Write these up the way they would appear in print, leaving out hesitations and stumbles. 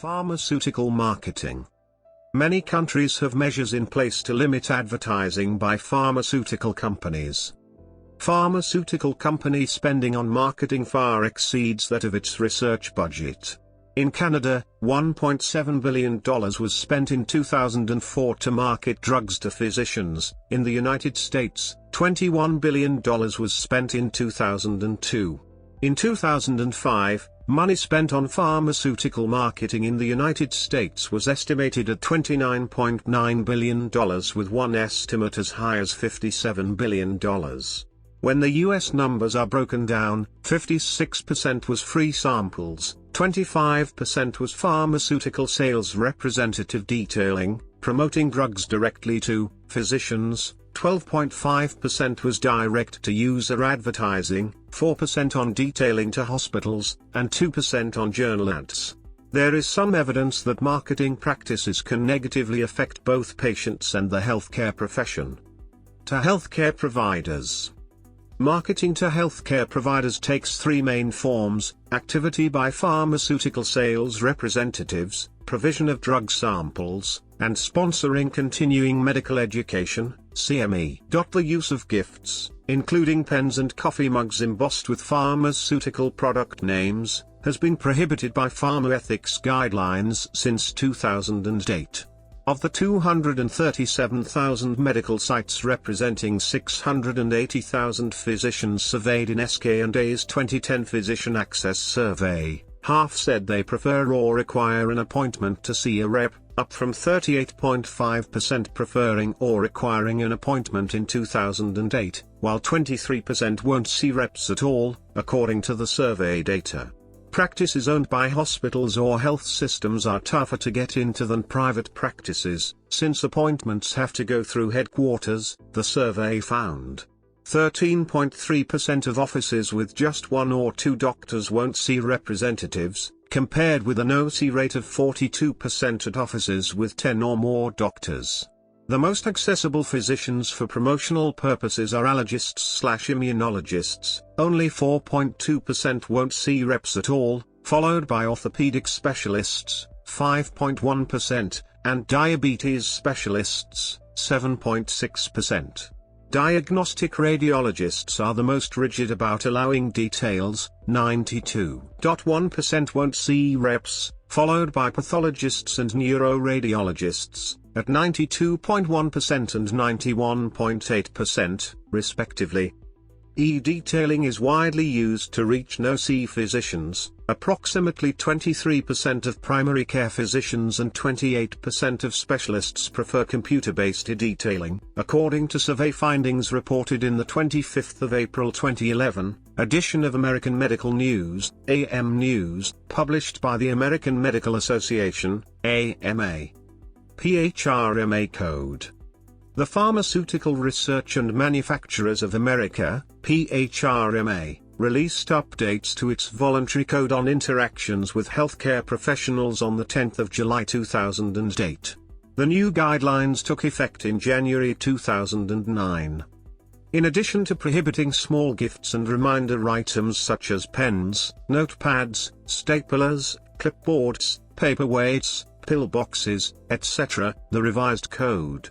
Pharmaceutical marketing. Many countries have measures in place to limit advertising by pharmaceutical companies. Pharmaceutical company spending on marketing far exceeds that of its research budget. In Canada, $1.7 billion was spent in 2004 to market drugs to physicians. In the United States, $21 billion was spent in 2002. In 2005, money spent on pharmaceutical marketing in the United States was estimated at $29.9 billion, with one estimate as high as $57 billion. When the US numbers are broken down, 56% was free samples, 25% was pharmaceutical sales representative detailing, promoting drugs directly to physicians, 12.5% was direct-to-user advertising, 4% on detailing to hospitals, and 2% on journal ads. There is some evidence that marketing practices can negatively affect both patients and the healthcare profession. To healthcare providers. Marketing to healthcare providers takes three main forms: activity by pharmaceutical sales representatives, provision of drug samples, and sponsoring continuing medical education, CME. The use of gifts, including pens and coffee mugs embossed with pharmaceutical product names, has been prohibited by pharmaethics guidelines since 2008. Of the 237,000 medical sites representing 680,000 physicians surveyed in SK&A's 2010 Physician Access Survey, half said they prefer or require an appointment to see a rep, up from 38.5% preferring or requiring an appointment in 2008, while 23% won't see reps at all, according to the survey data. Practices owned by hospitals or health systems are tougher to get into than private practices, since appointments have to go through headquarters, the survey found. 13.3% of offices with just one or two doctors won't see representatives, compared with an OC rate of 42% at offices with 10 or more doctors. The most accessible physicians for promotional purposes are allergists/immunologists, only 4.2% won't see reps at all, followed by orthopedic specialists, 5.1%, and diabetes specialists, 7.6%. Diagnostic radiologists are the most rigid about allowing details, 92.1% won't see reps, followed by pathologists and neuroradiologists, at 92.1% and 91.8%, respectively. E-detailing is widely used to reach no-see physicians. Approximately 23% of primary care physicians and 28% of specialists prefer computer-based e-detailing, according to survey findings reported in the 25th of April 2011, edition of American Medical News, AM News, published by the American Medical Association, AMA. PHRMA code. The Pharmaceutical Research and Manufacturers of America, PHRMA, released updates to its voluntary code on interactions with healthcare professionals on the 10th of July 2008. The new guidelines took effect in January 2009. In addition to prohibiting small gifts and reminder items such as pens, notepads, staplers, clipboards, paperweights, pill boxes, etc., the revised code.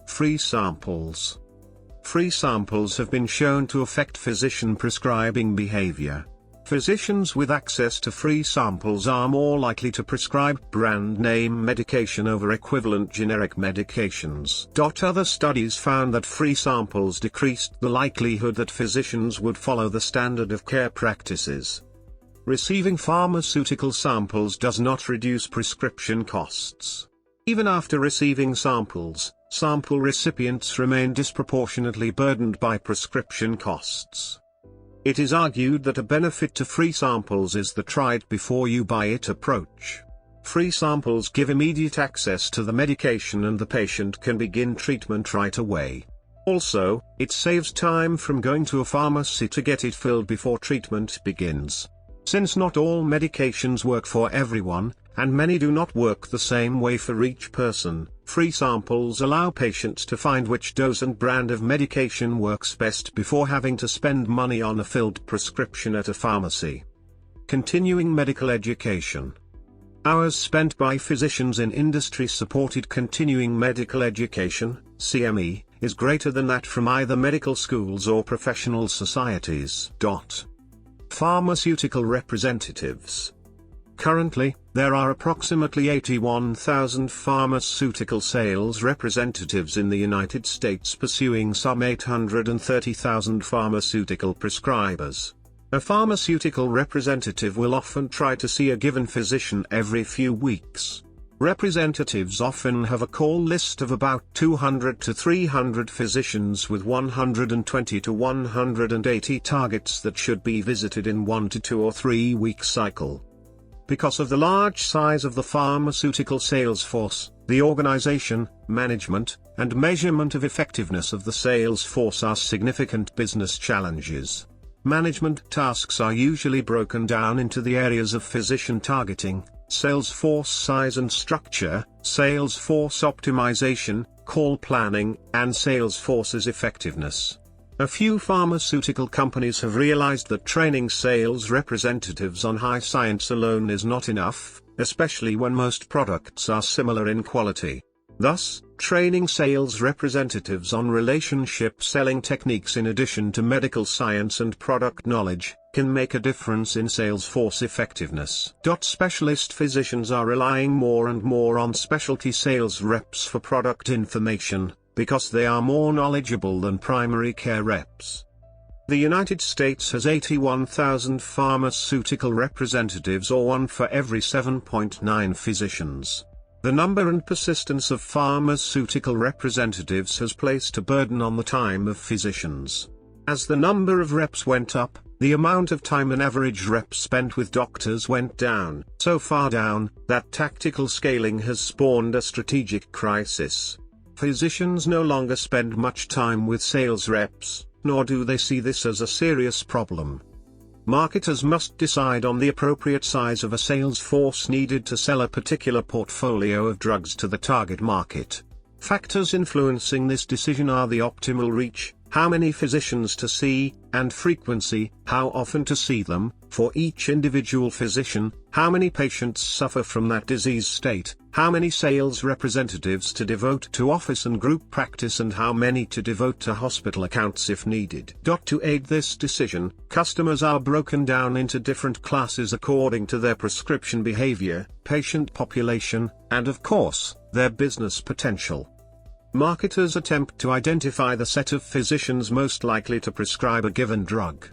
Free samples. Free samples have been shown to affect physician prescribing behavior. Physicians with access to free samples are more likely to prescribe brand name medication over equivalent generic medications. Other studies found that free samples decreased the likelihood that physicians would follow the standard of care practices. Receiving pharmaceutical samples does not reduce prescription costs. Even after receiving samples, sample recipients remain disproportionately burdened by prescription costs. It is argued that a benefit to free samples is the try-it-before-you-buy-it approach. Free samples give immediate access to the medication and the patient can begin treatment right away. Also, it saves time from going to a pharmacy to get it filled before treatment begins. Since not all medications work for everyone, and many do not work the same way for each person, free samples allow patients to find which dose and brand of medication works best before having to spend money on a filled prescription at a pharmacy. Continuing medical education. Hours spent by physicians in industry-supported continuing medical education, CME, is greater than that from either medical schools or professional societies. Pharmaceutical representatives. Currently, there are approximately 81,000 pharmaceutical sales representatives in the United States pursuing some 830,000 pharmaceutical prescribers. A pharmaceutical representative will often try to see a given physician every few weeks. Representatives often have a call list of about 200 to 300 physicians with 120 to 180 targets that should be visited in 1 to 2 or 3 week cycle. Because of the large size of the pharmaceutical sales force, the organization, management, and measurement of effectiveness of the sales force are significant business challenges. Management tasks are usually broken down into the areas of physician targeting, sales force size and structure, sales force optimization, call planning, and sales force's effectiveness. A few pharmaceutical companies have realized that training sales representatives on high science alone is not enough, especially when most products are similar in quality. Thus, training sales representatives on relationship selling techniques in addition to medical science and product knowledge, can make a difference in sales force effectiveness. Specialist physicians are relying more and more on specialty sales reps for product information, because they are more knowledgeable than primary care reps. The United States has 81,000 pharmaceutical representatives, or 1 for every 7.9 physicians. The number and persistence of pharmaceutical representatives has placed a burden on the time of physicians. As the number of reps went up, the amount of time an average rep spent with doctors went down, so far down, that tactical scaling has spawned a strategic crisis. Physicians no longer spend much time with sales reps, nor do they see this as a serious problem. Marketers must decide on the appropriate size of a sales force needed to sell a particular portfolio of drugs to the target market. Factors influencing this decision are the optimal reach, how many physicians to see, and frequency, how often to see them, for each individual physician, how many patients suffer from that disease state, how many sales representatives to devote to office and group practice, and how many to devote to hospital accounts if needed. To aid this decision, customers are broken down into different classes according to their prescription behavior, patient population, and of course, their business potential. Marketers attempt to identify the set of physicians most likely to prescribe a given drug.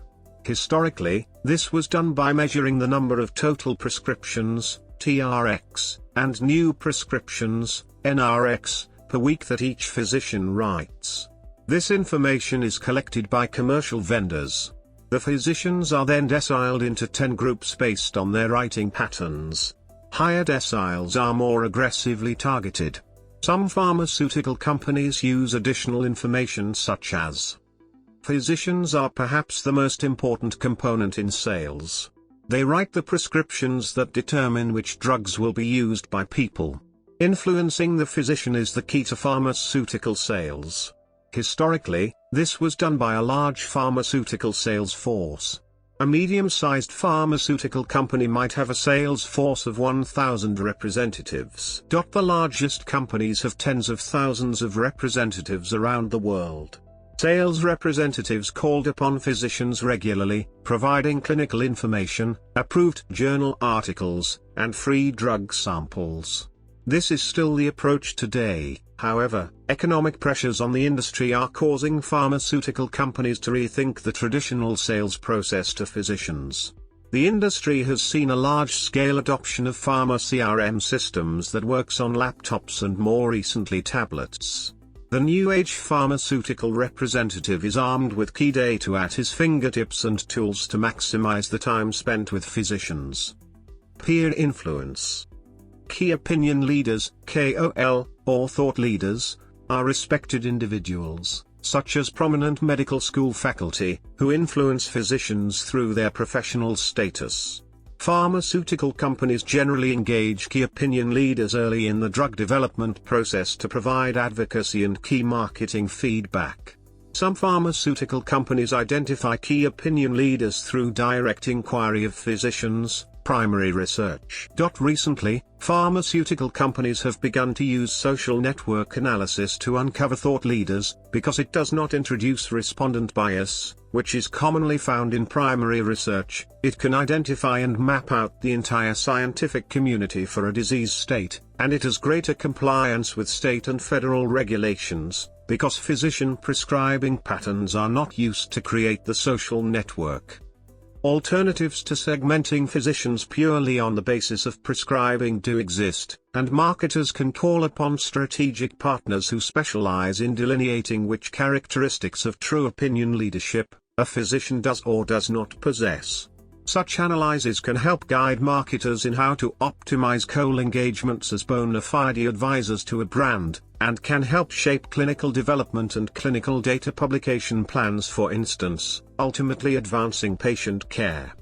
Historically, this was done by measuring the number of total prescriptions, TRX, and new prescriptions, NRX, per week that each physician writes. This information is collected by commercial vendors. The physicians are then deciled into 10 groups based on their writing patterns. Higher deciles are more aggressively targeted. Some pharmaceutical companies use additional information such as physicians are perhaps the most important component in sales. They write the prescriptions that determine which drugs will be used by people. Influencing the physician is the key to pharmaceutical sales. Historically, this was done by a large pharmaceutical sales force. A medium-sized pharmaceutical company might have a sales force of 1,000 representatives. The largest companies have tens of thousands of representatives around the world. Sales representatives called upon physicians regularly, providing clinical information, approved journal articles, and free drug samples. This is still the approach today. However, economic pressures on the industry are causing pharmaceutical companies to rethink the traditional sales process to physicians. The industry has seen a large-scale adoption of pharma CRM systems that works on laptops and more recently tablets. The new age pharmaceutical representative is armed with key data at his fingertips and tools to maximize the time spent with physicians. Peer influence. Key opinion leaders, KOL, or thought leaders, are respected individuals, such as prominent medical school faculty, who influence physicians through their professional status. Pharmaceutical companies generally engage key opinion leaders early in the drug development process to provide advocacy and key marketing feedback. Some pharmaceutical companies identify key opinion leaders through direct inquiry of physicians, Primary research. Recently, pharmaceutical companies have begun to use social network analysis to uncover thought leaders, because it does not introduce respondent bias, which is commonly found in primary research. It can identify and map out the entire scientific community for a disease state, and it has greater compliance with state and federal regulations, because physician prescribing patterns are not used to create the social network. Alternatives to segmenting physicians purely on the basis of prescribing do exist, and marketers can call upon strategic partners who specialize in delineating which characteristics of true opinion leadership a physician does or does not possess. Such analyses can help guide marketers in how to optimize co-engagements as bona fide advisors to a brand, and can help shape clinical development and clinical data publication plans, for instance, ultimately advancing patient care.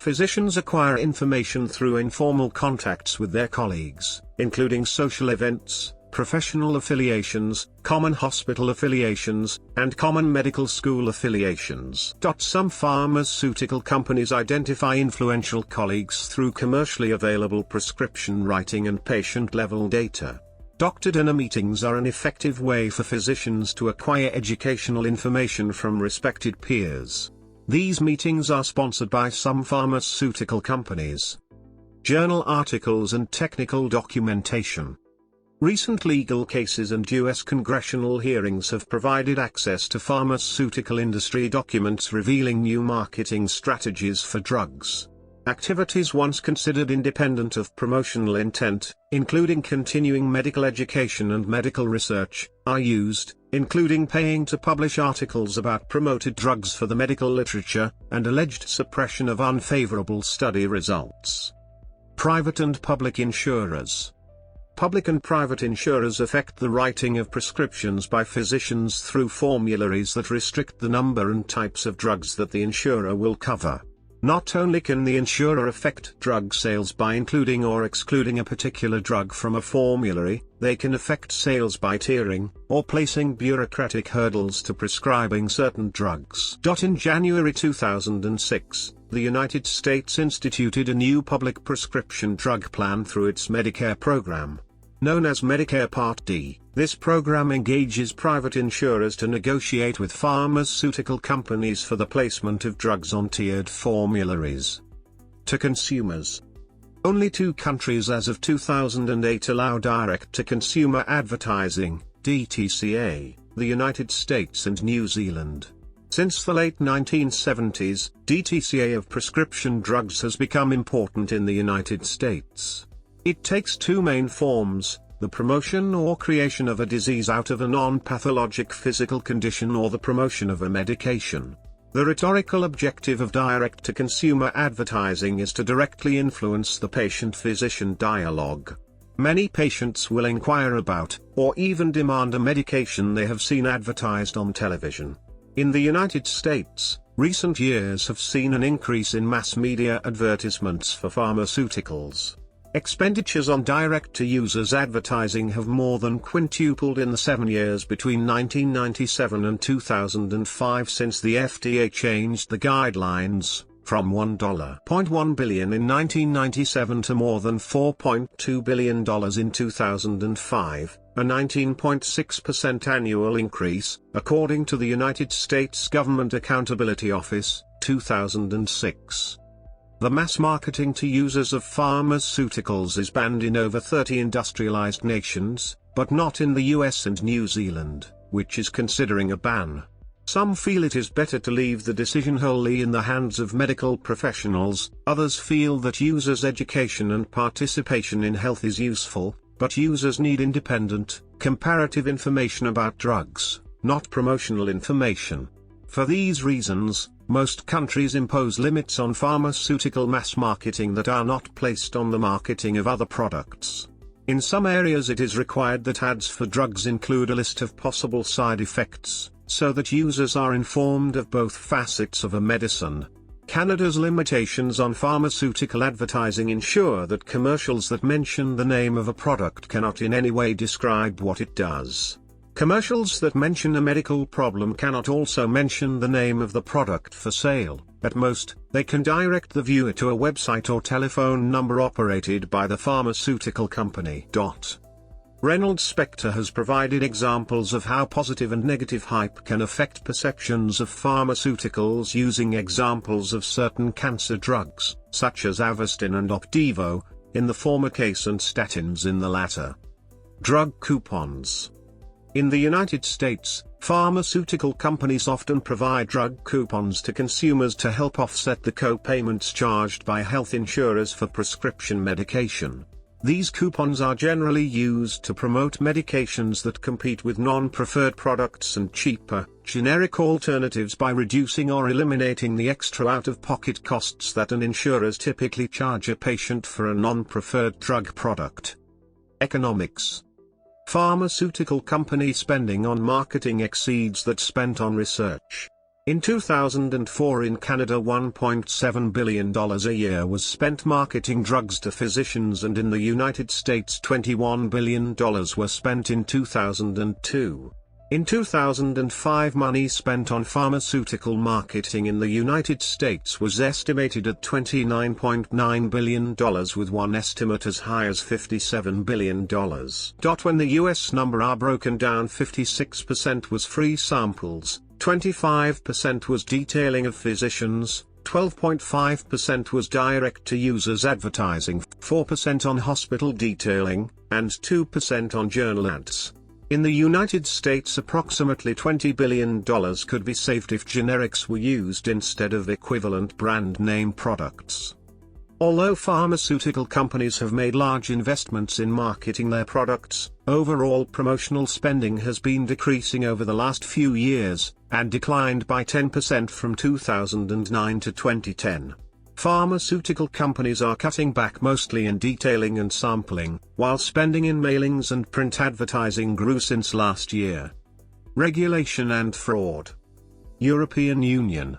Physicians acquire information through informal contacts with their colleagues, including social events, professional affiliations, common hospital affiliations, and common medical school affiliations. Some pharmaceutical companies identify influential colleagues through commercially available prescription writing and patient-level data. Doctor dinner meetings are an effective way for physicians to acquire educational information from respected peers. These meetings are sponsored by some pharmaceutical companies. Journal articles and technical documentation. Recent legal cases and U.S. congressional hearings have provided access to pharmaceutical industry documents revealing new marketing strategies for drugs. Activities once considered independent of promotional intent, including continuing medical education and medical research, are used, including paying to publish articles about promoted drugs for the medical literature, and alleged suppression of unfavorable study results. Private and public insurers. Public and private insurers affect the writing of prescriptions by physicians through formularies that restrict the number and types of drugs that the insurer will cover. Not only can the insurer affect drug sales by including or excluding a particular drug from a formulary, they can affect sales by tiering, or placing bureaucratic hurdles to prescribing certain drugs. In January 2006, the United States instituted a new public prescription drug plan through its Medicare program. Known as Medicare Part D, this program engages private insurers to negotiate with pharmaceutical companies for the placement of drugs on tiered formularies. To consumers. Only 2 countries as of 2008 allow direct-to-consumer advertising, DTCA, the United States and New Zealand. Since the late 1970s, DTCA of prescription drugs has become important in the United States. It takes 2 main forms: the promotion or creation of a disease out of a non-pathologic physical condition, or the promotion of a medication. The rhetorical objective of direct-to-consumer advertising is to directly influence the patient-physician dialogue. Many patients will inquire about, or even demand a medication they have seen advertised on television. In the United States, recent years have seen an increase in mass media advertisements for pharmaceuticals. Expenditures on direct-to-users advertising have more than quintupled in the 7 years between 1997 and 2005 since the FDA changed the guidelines, from $1.1 billion in 1997 to more than $4.2 billion in 2005, a 19.6% annual increase, according to the United States Government Accountability Office, 2006. The mass marketing to users of pharmaceuticals is banned in over 30 industrialized nations, but not in the US and New Zealand, which is considering a ban. Some feel it is better to leave the decision wholly in the hands of medical professionals, others feel that users' education and participation in health is useful, but users need independent, comparative information about drugs, not promotional information. For these reasons, most countries impose limits on pharmaceutical mass marketing that are not placed on the marketing of other products. In some areas it is required that ads for drugs include a list of possible side effects, so that users are informed of both facets of a medicine. Canada's limitations on pharmaceutical advertising ensure that commercials that mention the name of a product cannot in any way describe what it does. Commercials that mention a medical problem cannot also mention the name of the product for sale, At most, they can direct the viewer to a website or telephone number operated by the pharmaceutical company. Reynolds Spector has provided examples of how positive and negative hype can affect perceptions of pharmaceuticals using examples of certain cancer drugs, such as Avastin and Opdivo, in the former case and statins in the latter. Drug coupons. In the United States, pharmaceutical companies often provide drug coupons to consumers to help offset the co-payments charged by health insurers for prescription medication. These coupons are generally used to promote medications that compete with non-preferred products and cheaper, generic alternatives by reducing or eliminating the extra out-of-pocket costs that an insurers typically charge a patient for a non-preferred drug product. Economics. Pharmaceutical company spending on marketing exceeds that spent on research. In 2004 in Canada $1.7 billion a year was spent marketing drugs to physicians, and in the United States $21 billion were spent in 2002. In 2005 money spent on pharmaceutical marketing in the United States was estimated at $29.9 billion, with one estimate as high as $57 billion. When the US number are broken down, 56% was free samples, 25% was detailing of physicians, 12.5% was direct-to-users advertising, 4% on hospital detailing, and 2% on journal ads. In the United States approximately $20 billion could be saved if generics were used instead of equivalent brand name products. Although pharmaceutical companies have made large investments in marketing their products, overall promotional spending has been decreasing over the last few years, and declined by 10% from 2009 to 2010. Pharmaceutical companies are cutting back mostly in detailing and sampling, while spending in mailings and print advertising grew since last year. Regulation and fraud. European Union.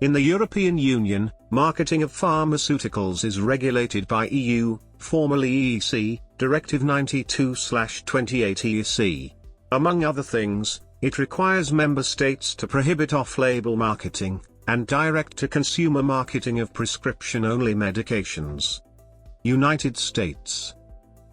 In the European Union, marketing of pharmaceuticals is regulated by EU, formerly EEC, Directive 92/28/EEC. Among other things, it requires member states to prohibit off-label marketing, and direct-to-consumer marketing of prescription-only medications. United States.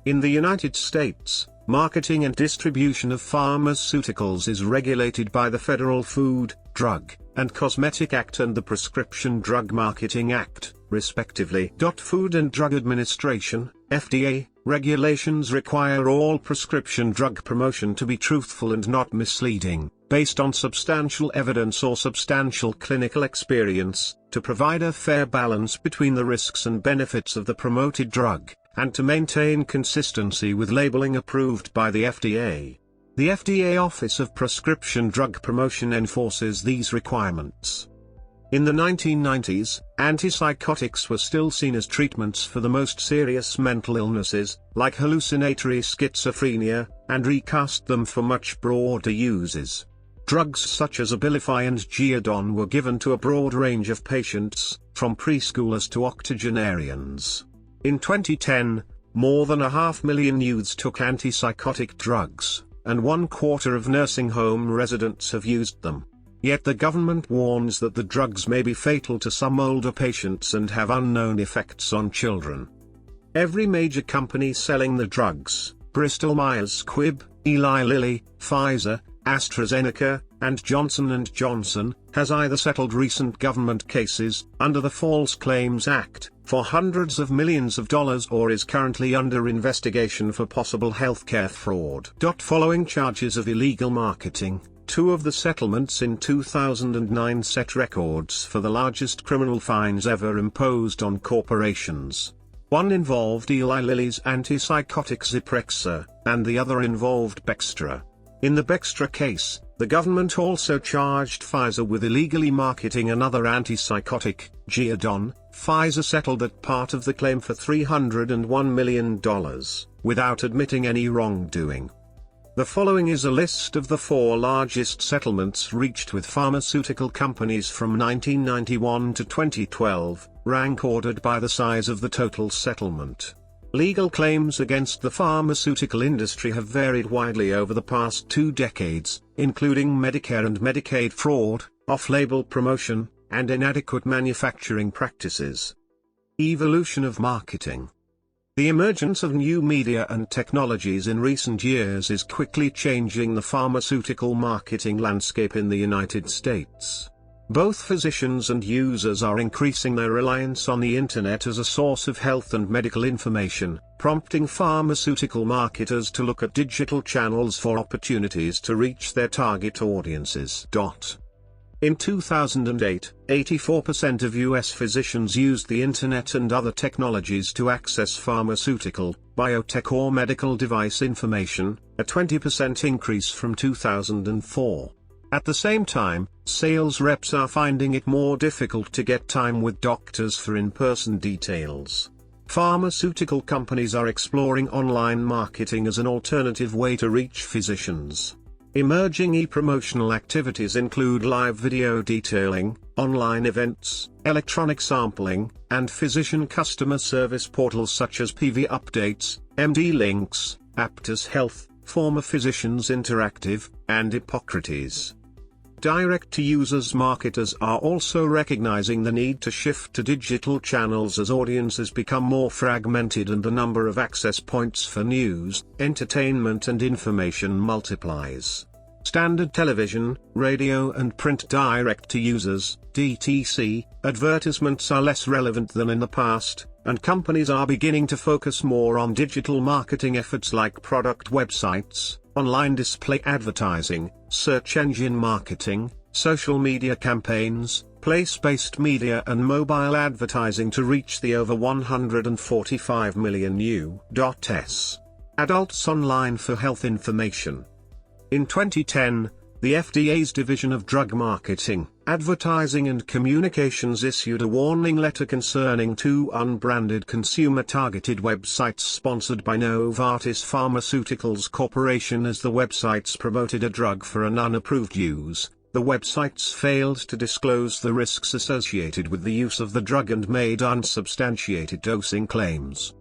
In the United States, marketing and distribution of pharmaceuticals is regulated by the Federal Food, Drug, and Cosmetic Act and the Prescription Drug Marketing Act, respectively. Food and Drug Administration, FDA, regulations require all prescription drug promotion to be truthful and not misleading, based on substantial evidence or substantial clinical experience, to provide a fair balance between the risks and benefits of the promoted drug, and to maintain consistency with labeling approved by the FDA. The FDA Office of Prescription Drug Promotion enforces these requirements. In the 1990s, antipsychotics were still seen as treatments for the most serious mental illnesses, like hallucinatory schizophrenia, and recast them for much broader uses. Drugs such as Abilify and Geodon were given to a broad range of patients, from preschoolers to octogenarians. In 2010, more than 500,000 youths took antipsychotic drugs, and 1/4 of nursing home residents have used them. Yet the government warns that the drugs may be fatal to some older patients and have unknown effects on children. Every major company selling the drugs, Bristol Myers Squibb, Eli Lilly, Pfizer, AstraZeneca, and Johnson & Johnson, has either settled recent government cases, under the False Claims Act, for hundreds of millions of dollars or is currently under investigation for possible healthcare fraud. Following charges of illegal marketing, 2 of the settlements in 2009 set records for the largest criminal fines ever imposed on corporations. One involved Eli Lilly's antipsychotic Zyprexa, and the other involved Bextra. In the Bextra case, the government also charged Pfizer with illegally marketing another antipsychotic, Geodon. Pfizer settled that part of the claim for $301 million, without admitting any wrongdoing. The following is a list of the 4 largest settlements reached with pharmaceutical companies from 1991 to 2012, rank ordered by the size of the total settlement. Legal claims against the pharmaceutical industry have varied widely over the past 2 decades, including Medicare and Medicaid fraud, off-label promotion, and inadequate manufacturing practices. Evolution of marketing. The emergence of new media and technologies in recent years is quickly changing the pharmaceutical marketing landscape in the United States. Both physicians and users are increasing their reliance on the internet as a source of health and medical information, prompting pharmaceutical marketers to look at digital channels for opportunities to reach their target audiences. In 2008, 84% of US physicians used the internet and other technologies to access pharmaceutical, biotech or medical device information, a 20% increase from 2004. At the same time, sales reps are finding it more difficult to get time with doctors for in-person details. Pharmaceutical companies are exploring online marketing as an alternative way to reach physicians. Emerging e-promotional activities include live video detailing, online events, electronic sampling, and physician customer service portals such as PV Updates, MD Links, Aptus Health, Former Physicians Interactive, and Hippocrates. Direct-to-users marketers are also recognizing the need to shift to digital channels as audiences become more fragmented and the number of access points for news, entertainment and information multiplies. Standard television, radio and print direct-to-users, DTC, advertisements are less relevant than in the past, and companies are beginning to focus more on digital marketing efforts like product websites, online display advertising, search engine marketing, social media campaigns, place-based media and mobile advertising to reach the over 145 million U.S. adults online for health information. In 2010, the FDA's Division of Drug Marketing, Advertising and Communications issued a warning letter concerning two unbranded consumer-targeted websites sponsored by Novartis Pharmaceuticals Corporation. As the websites promoted a drug for an unapproved use, the websites failed to disclose the risks associated with the use of the drug and made unsubstantiated dosing claims.